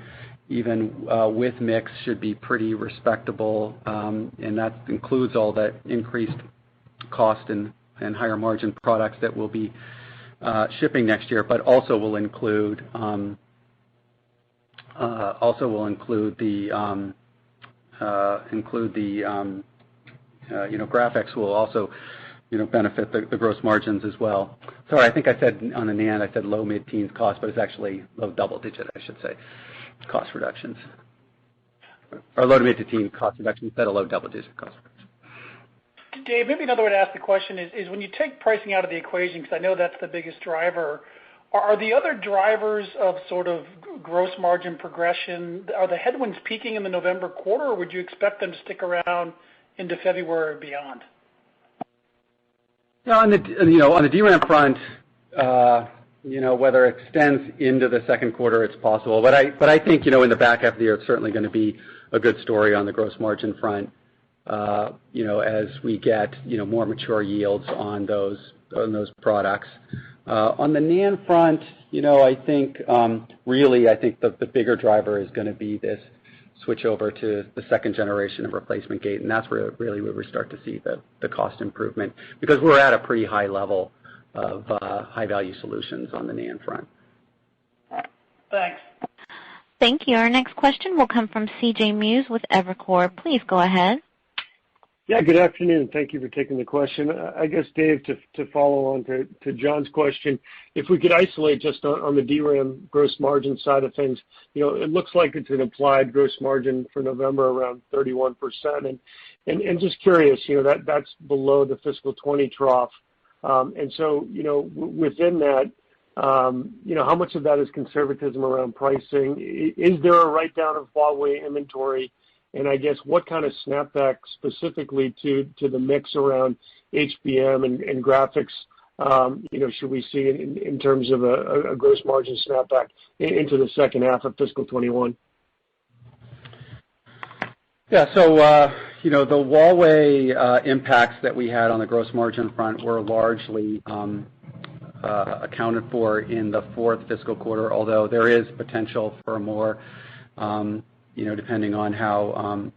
even with mix should be pretty respectable, and that includes all that increased cost and higher margin products that will be shipping next year, but also will include graphics will also benefit the gross margins as well. Sorry, I think I said on the NAND I said low mid-teens cost, but it's actually low double-digit, I should say, cost reductions, or low to mid-teen cost reductions instead of low double-digit cost reductions. Dave, maybe another way to ask the question is when you take pricing out of the equation, because I know that's the biggest driver, are the other drivers of sort of gross margin progression, are the headwinds peaking in the November quarter, or would you expect them to stick around into February or beyond? Yeah, on the DRAM front, whether it extends into the second quarter, it's possible. But I think in the back half of the year, it's certainly going to be a good story on the gross margin front. As we get more mature yields on those products. On the NAND front, I think the bigger driver is going to be this switch over to the second generation of replacement gate, and that's where we start to see the cost improvement, because we're at a pretty high level of high-value solutions on the NAND front. Thanks. Thank you. Our next question will come from C.J. Muse with Evercore. Please go ahead. Yeah, good afternoon. Thank you for taking the question. I guess, Dave, to follow on to John's question, if we could isolate just on the DRAM gross margin side of things, it looks like it's an implied gross margin for November around 31%. And just curious, that's below the fiscal 20 trough. And so, within that, How much of that is conservatism around pricing? Is there a write-down of Huawei inventory? And I guess what kind of snapback specifically to the mix around HBM and graphics should we see in terms of a gross margin snapback into the second half of fiscal 21? Yeah, so the Huawei impacts that we had on the gross margin front were largely accounted for in the fourth fiscal quarter, although there is potential for more, depending on how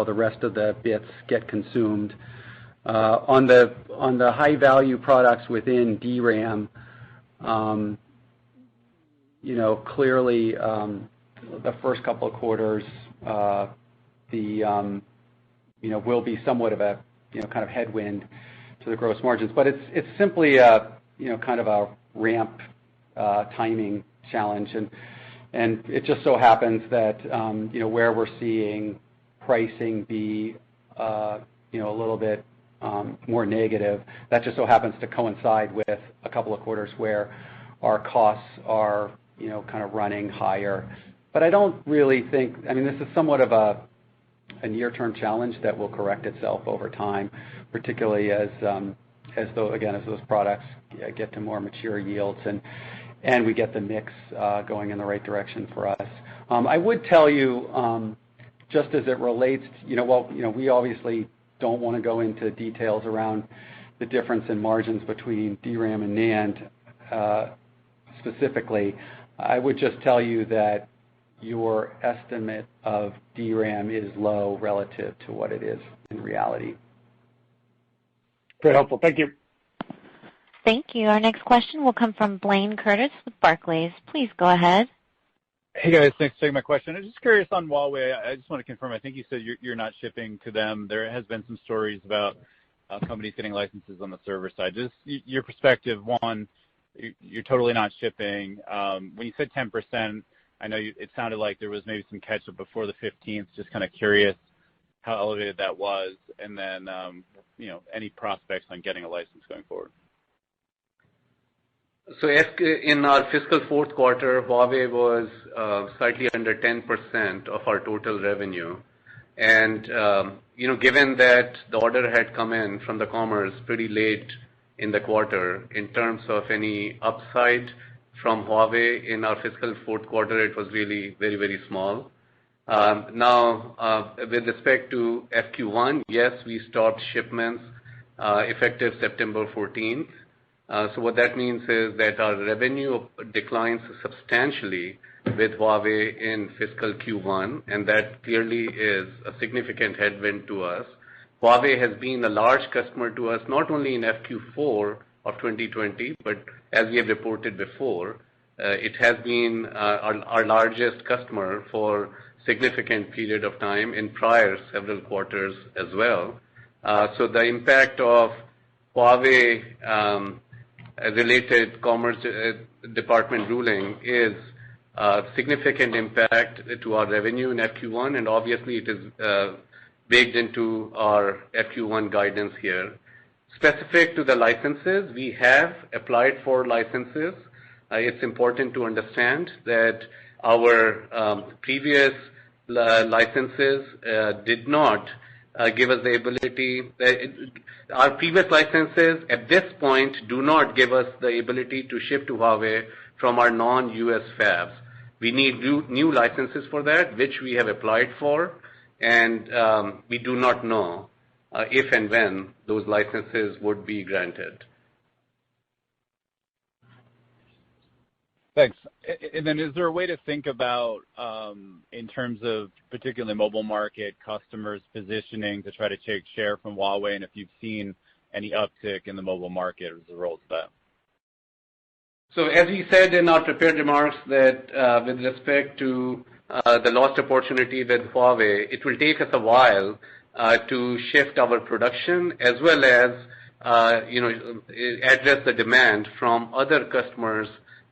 the rest of the bits get consumed. On the high value products within DRAM, clearly the first couple of quarters will be somewhat of a kind of headwind to the gross margins, but it's simply kind of a ramp timing challenge, and it just so happens that where we're seeing pricing be a little bit more negative, that just so happens to coincide with a couple of quarters where our costs are kind of running higher. But I don't really think, this is somewhat of a near-term challenge that will correct itself over time, particularly as those products get to more mature yields and we get the mix going in the right direction for us. I would tell you, just as it relates, we obviously don't want to go into details around the difference in margins between DRAM and NAND specifically. I would just tell you that your estimate of DRAM is low relative to what it is in reality. Very helpful. Thank you. Thank you. Our next question will come from Blayne Curtis with Barclays. Please go ahead. Hey guys, thanks for taking my question. I'm just curious on Huawei. I just want to confirm, I think you said you're not shipping to them. There has been some stories about companies getting licenses on the server side. Just your perspective, one, you're totally not shipping. When you said 10%, I know it sounded like there was maybe some catch-up before the 15th. Just kind of curious how elevated that was, and then any prospects on getting a license going forward. So in our fiscal fourth quarter, Huawei was slightly under 10% of our total revenue. And, given that the order had come in from the commerce pretty late in the quarter, in terms of any upside from Huawei in our fiscal fourth quarter, it was really very, very small. Now, with respect to FQ1, yes, we stopped shipments effective September 14th. So what that means is that our revenue declines substantially with Huawei in fiscal Q1, and that clearly is a significant headwind to us. Huawei has been a large customer to us, not only in FQ4 of 2020, but as we have reported before, it has been our largest customer for significant period of time in prior several quarters as well. So the impact of Huawei related Commerce Department ruling is a significant impact to our revenue in FQ1, and obviously it is baked into our FQ1 guidance here. Specific to the licenses, we have applied for licenses. It's important to understand that our previous licenses did not give us the ability. Our previous licenses at this point do not give us the ability to ship to Huawei from our non-US fabs. We need new licenses for that, which we have applied for, and we do not know if and when those licenses would be granted. Thanks. And then is there a way to think about, in terms of particularly mobile market customers positioning to try to take share from Huawei, and if you've seen any uptick in the mobile market as a result of that? So as we said in our prepared remarks that with respect to the lost opportunity with Huawei, it will take us a while to shift our production as well as address the demand from other customers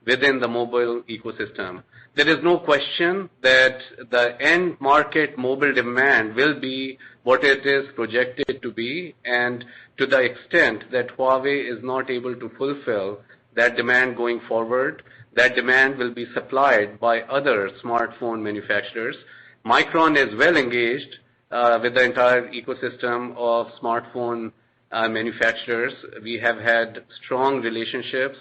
within the mobile ecosystem. There is no question that the end market mobile demand will be what it is projected to be, and to the extent that Huawei is not able to fulfill that demand going forward. That demand will be supplied by other smartphone manufacturers. Micron is well engaged with the entire ecosystem of smartphone manufacturers. We have had strong relationships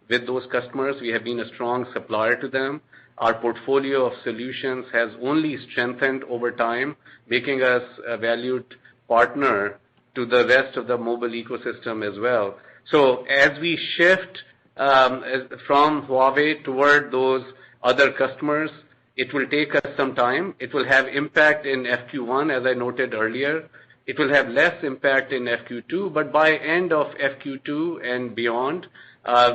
with those customers. We have been a strong supplier to them. Our portfolio of solutions has only strengthened over time, making us a valued partner to the rest of the mobile ecosystem as well. So as we shift from Huawei toward those other customers, it will take us some time. It will have impact in FQ1, as I noted earlier. It will have less impact in FQ2, but by end of FQ2 and beyond,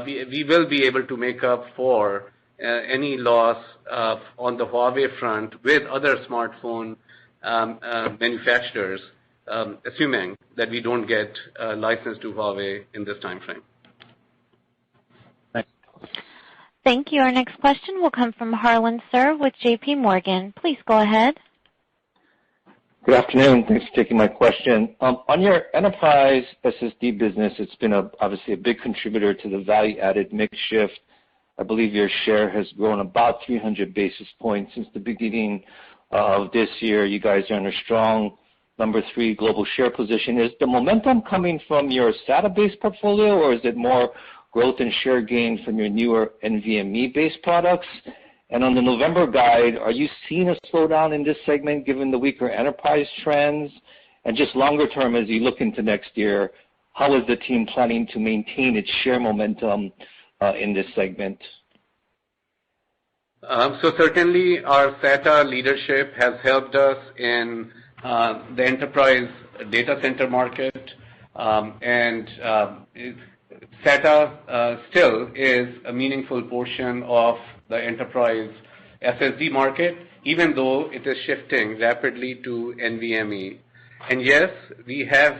we will be able to make up for any loss on the Huawei front with other smartphone manufacturers, assuming that we don't get a license to Huawei in this time frame. Thanks. Thank you. Our next question will come from Harlan Sur with J.P. Morgan. Please go ahead. Good afternoon. Thanks for taking my question. On your enterprise SSD business, it's been obviously a big contributor to the value-added mix shift. I believe your share has grown about 300 basis points since the beginning of this year. You guys are in a strong number 3 global share position. Is the momentum coming from your SATA-based portfolio, or is it more growth and share gain from your newer NVMe-based products? And on the November guide, are you seeing a slowdown in this segment given the weaker enterprise trends? And just longer term, as you look into next year, how is the team planning to maintain its share momentum in this segment? So certainly our SATA leadership has helped us in the enterprise data center market, and SATA still is a meaningful portion of the enterprise SSD market, even though it is shifting rapidly to NVMe. And yes, we have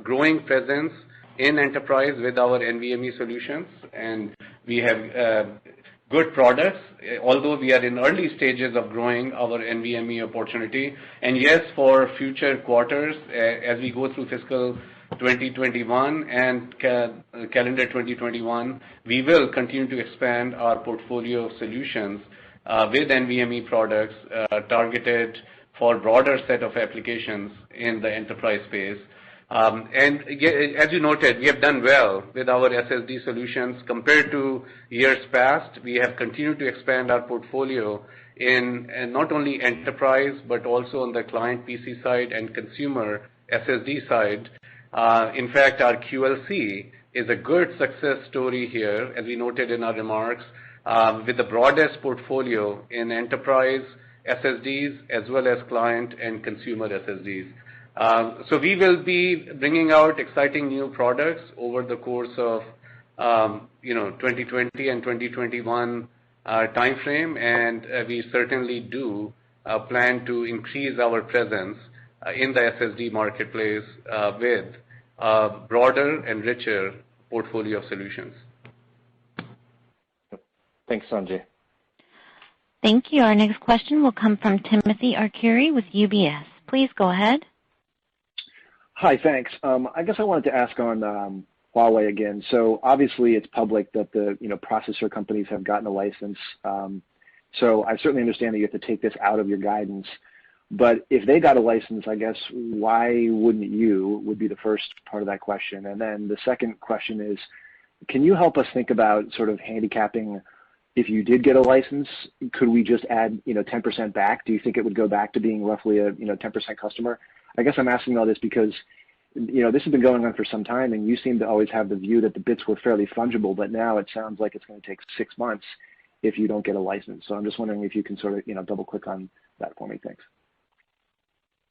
growing presence in enterprise with our NVMe solutions, and we have good products, although we are in early stages of growing our NVMe opportunity. And yes, for future quarters, as we go through fiscal 2021 and calendar 2021, we will continue to expand our portfolio of solutions with NVMe products targeted for broader set of applications in the enterprise space. And as you noted, we have done well with our SSD solutions compared to years past. We have continued to expand our portfolio in not only enterprise, but also on the client PC side and consumer SSD side. In fact, our QLC is a good success story here, as we noted in our remarks, with the broadest portfolio in enterprise SSDs as well as client and consumer SSDs. So we will be bringing out exciting new products over the course of 2020 and 2021 timeframe, and we certainly do plan to increase our presence in the SSD marketplace with a broader and richer portfolio of solutions. Thanks, Sanjay. Thank you. Our next question will come from Timothy Arcuri with UBS. Please go ahead. Hi, thanks. I guess I wanted to ask on Huawei again. So obviously it's public that the processor companies have gotten a license. So I certainly understand that you have to take this out of your guidance. But if they got a license, I guess, why wouldn't you, would be the first part of that question. And then the second question is, can you help us think about sort of handicapping, if you did get a license, could we just add 10% back? Do you think it would go back to being roughly a 10% customer? I guess I'm asking all this because this has been going on for some time, and you seem to always have the view that the bits were fairly fungible, but now it sounds like it's going to take 6 months if you don't get a license. So I'm just wondering if you can sort of double click on that for me. Thanks.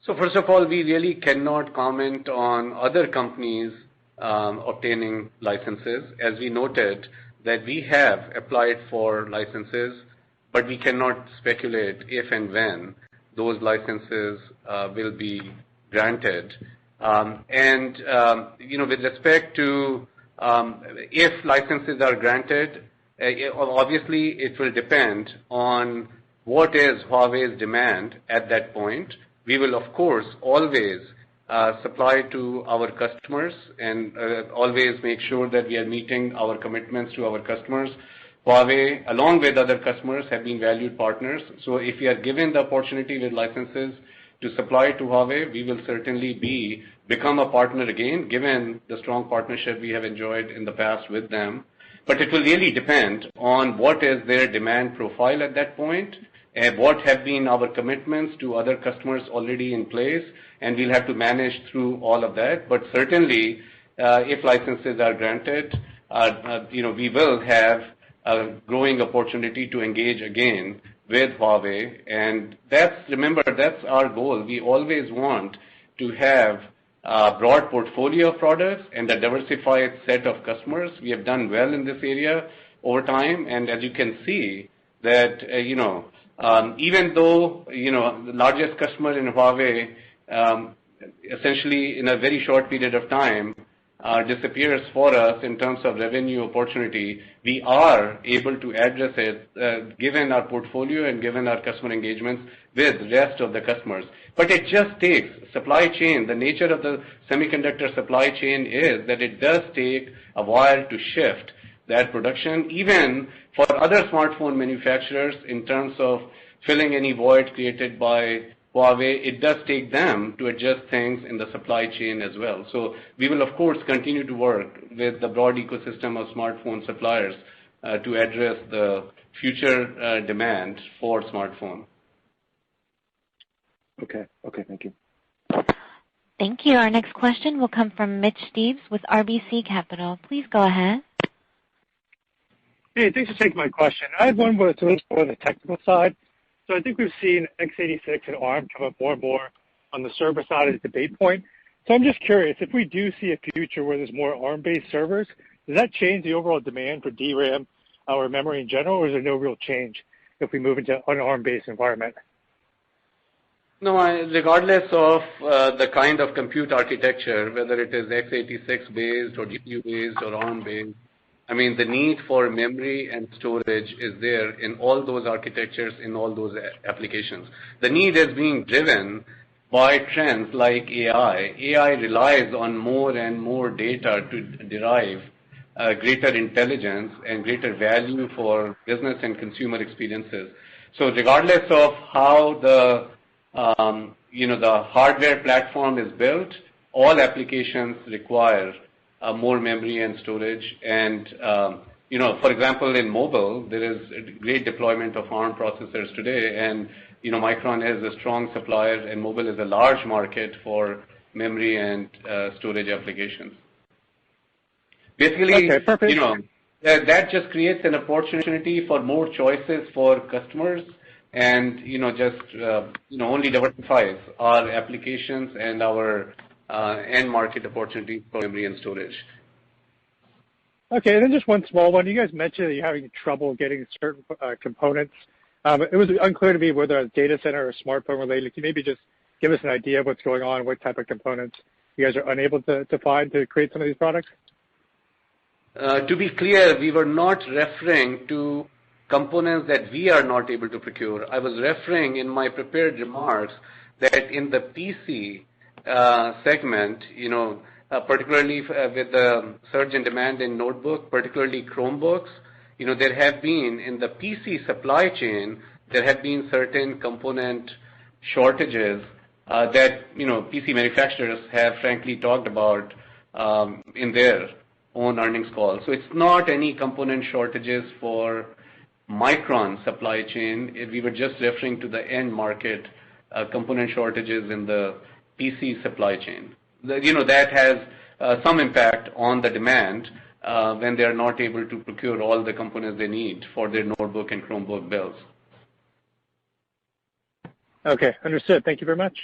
So first of all, we really cannot comment on other companies obtaining licenses. As we noted, that we have applied for licenses, but we cannot speculate if and when those licenses will be granted. With respect to if licenses are granted, obviously it will depend on what is Huawei's demand at that point. We will, of course, always supply to our customers and always make sure that we are meeting our commitments to our customers. Huawei, along with other customers, have been valued partners. So if we are given the opportunity with licenses to supply to Huawei, we will certainly become a partner again, given the strong partnership we have enjoyed in the past with them. But it will really depend on what is their demand profile at that point and what have been our commitments to other customers already in place, and we'll have to manage through all of that. But certainly, if licenses are granted, we will have a growing opportunity to engage again with Huawei. And remember, that's our goal. We always want to have a broad portfolio of products and a diversified set of customers. We have done well in this area over time, and as you can see, that even though the largest customer in Huawei essentially in a very short period of time disappears for us in terms of revenue opportunity, we are able to address it given our portfolio and given our customer engagements with the rest of the customers. But it just takes supply chain. The nature of the semiconductor supply chain is that it does take a while to shift that production, even for other smartphone manufacturers in terms of filling any void created by Huawei. It does take them to adjust things in the supply chain as well. So we will, of course, continue to work with the broad ecosystem of smartphone suppliers to address the future demand for smartphone. Okay, thank you. Thank you. Our next question will come from Mitch Steves with RBC Capital. Please go ahead. Hey, thanks for taking my question. I had one with more on the technical side. So I think we've seen x86 and ARM come up more and more on the server side of the debate point. So I'm just curious, if we do see a future where there's more ARM-based servers, does that change the overall demand for DRAM or memory in general, or is there no real change if we move into an ARM-based environment? No, regardless of the kind of compute architecture, whether it is x86-based or GPU-based or ARM-based, I mean, the need for memory and storage is there in all those architectures, in all those applications. The need is being driven by trends like AI. AI relies on more and more data to derive greater intelligence and greater value for business and consumer experiences. So regardless of how the hardware platform is built, all applications require more memory and storage. And, for example, in mobile, there is a great deployment of ARM processors today, and, Micron is a strong supplier, and mobile is a large market for memory and storage applications. Basically, okay, perfect. That just creates an opportunity for more choices for customers and, only diversifies our applications and our end market opportunity for memory and storage. Okay, and then just one small one. You guys mentioned that you're having trouble getting certain components. It was unclear to me whether it's data center or smartphone related. Can you maybe just give us an idea of what's going on, what type of components you guys are unable to find to create some of these products? To be clear, we were not referring to components that we are not able to procure. I was referring in my prepared remarks that in the PC segment, particularly with the surge in demand in notebook, particularly Chromebooks, there have been, in the PC supply chain, there have been certain component shortages that, PC manufacturers have frankly talked about in their own earnings call. So it's not any component shortages for Micron supply chain. We were just referring to the end market component shortages in the PC supply chain. That has some impact on the demand when they are not able to procure all the components they need for their notebook and Chromebook builds. Okay, understood. Thank you very much.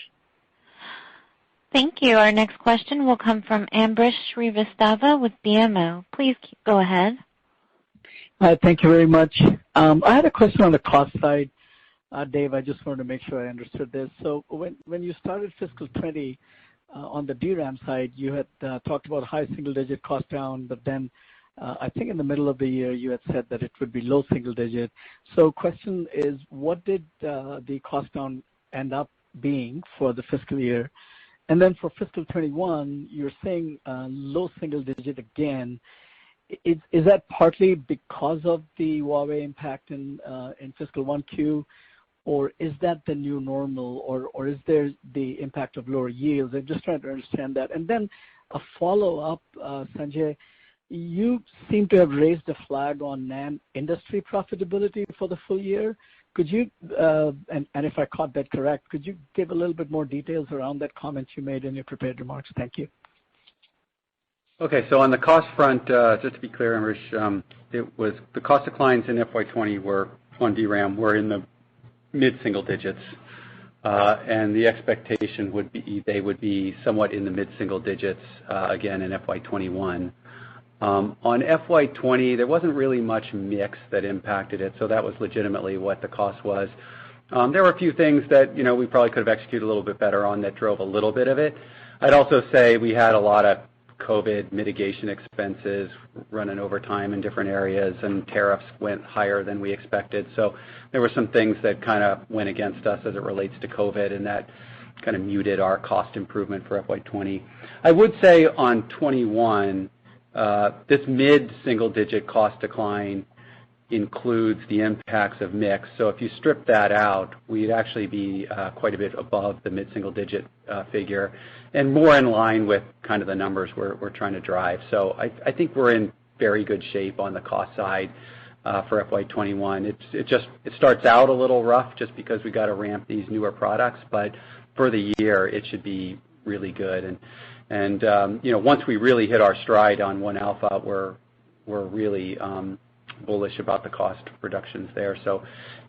Thank you. Our next question will come from Ambrish Srivastava with BMO. Please go ahead. Thank you very much. I had a question on the cost side. Dave, I just wanted to make sure I understood this. So when you started fiscal 20 on the DRAM side, you had talked about high single-digit cost down, but then I think in the middle of the year you had said that it would be low single-digit. So question is, what did the cost down end up being for the fiscal year? And then for fiscal 21, you're saying low single digit again. Is that partly because of the Huawei impact in fiscal 1Q, or is that the new normal, or is there the impact of lower yields? I'm just trying to understand that. And then a follow-up, Sanjay, you seem to have raised a flag on NAND industry profitability for the full year. Could you, and if I caught that correct, could you give a little bit more details around that comment you made in your prepared remarks? Thank you. Okay, so on the cost front, just to be clear, Ambrish, it was the cost declines in FY20 were on DRAM were in the mid-single digits, and the expectation would be they would be somewhat in the mid-single digits again in FY21. On FY20, there wasn't really much mix that impacted it, so that was legitimately what the cost was. There were a few things that we probably could have executed a little bit better on that drove a little bit of it. I'd also say we had a lot of COVID mitigation expenses running overtime in different areas, and tariffs went higher than we expected. So there were some things that kind of went against us as it relates to COVID, and that kind of muted our cost improvement for FY20. I would say on 21, this mid-single-digit cost decline includes the impacts of mix. So if you strip that out, we'd actually be quite a bit above the mid-single-digit figure, and more in line with kind of the numbers we're trying to drive. So I think we're in very good shape on the cost side for FY21. It starts out a little rough just because we got to ramp these newer products, but for the year it should be really good. And once we really hit our stride on 1-alpha, we're really bullish about the cost reductions there. So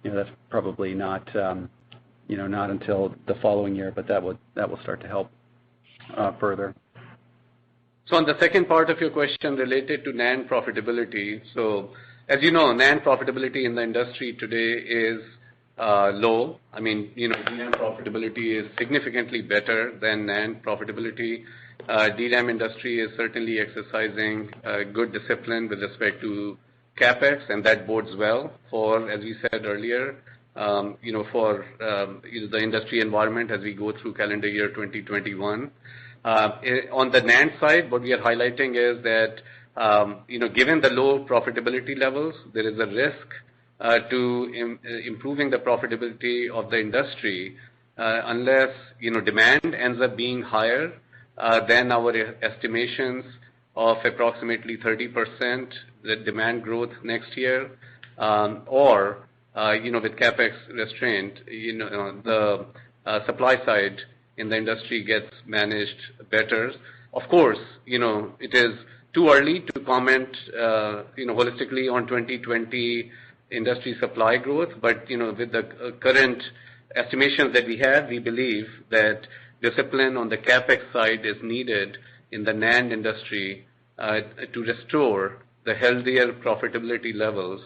that's probably not not until the following year, but that will start to help further. So on the second part of your question related to NAND profitability, so as you know, NAND profitability in the industry today is low. I mean, DRAM profitability is significantly better than NAND profitability. DRAM industry is certainly exercising good discipline with respect to CapEx, and that bodes well for, as we said earlier, for the industry environment as we go through calendar year 2021. On the NAND side, what we are highlighting is that, given the low profitability levels, there is a risk to improving the profitability of the industry unless, demand ends up being higher than our estimations of approximately 30% the demand growth next year, or with CapEx restraint, the supply side in the industry gets managed better. Of course, it is too early to comment, holistically on 2020 industry supply growth, but with the current estimations that we have, we believe that discipline on the CapEx side is needed in the NAND industry to restore the healthier profitability levels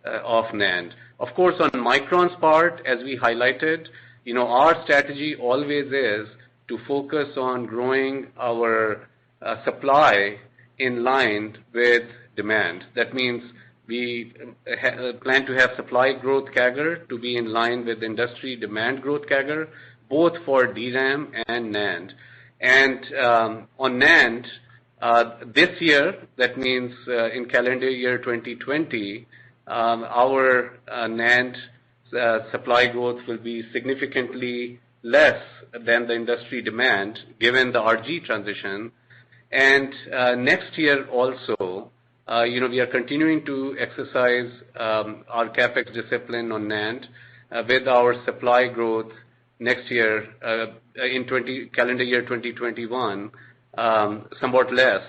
of NAND. Of course, on Micron's part, as we highlighted, our strategy always is to focus on growing our supply in line with demand. That means we plan to have supply growth CAGR to be in line with industry demand growth CAGR, both for DRAM and NAND. And on NAND, this year, that means in calendar year 2020, our NAND supply growth will be significantly less than the industry demand given the RG transition. And next year also, we are continuing to exercise our CapEx discipline on NAND with our supply growth next year in calendar year 2021 somewhat less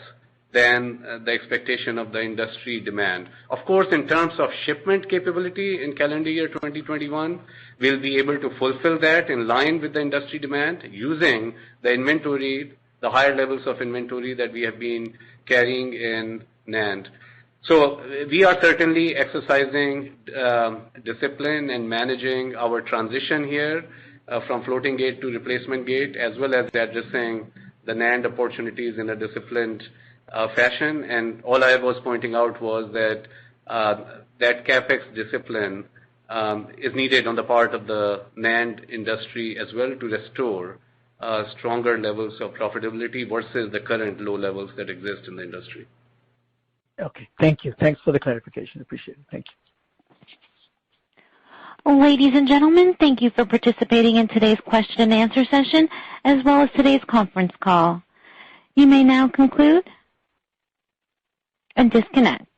than the expectation of the industry demand. Of course, in terms of shipment capability in calendar year 2021, we'll be able to fulfill that in line with the industry demand using the inventory, the higher levels of inventory that we have been carrying in NAND. So we are certainly exercising discipline and managing our transition here from floating gate to replacement gate, as well as addressing the NAND opportunities in a disciplined fashion. And all I was pointing out was that that CapEx discipline is needed on the part of the NAND industry as well to restore stronger levels of profitability versus the current low levels that exist in the industry. Okay. Thank you. Thanks for the clarification. Appreciate it. Thank you. Ladies and gentlemen, thank you for participating in today's question and answer session, as well as today's conference call. You may now conclude and disconnect.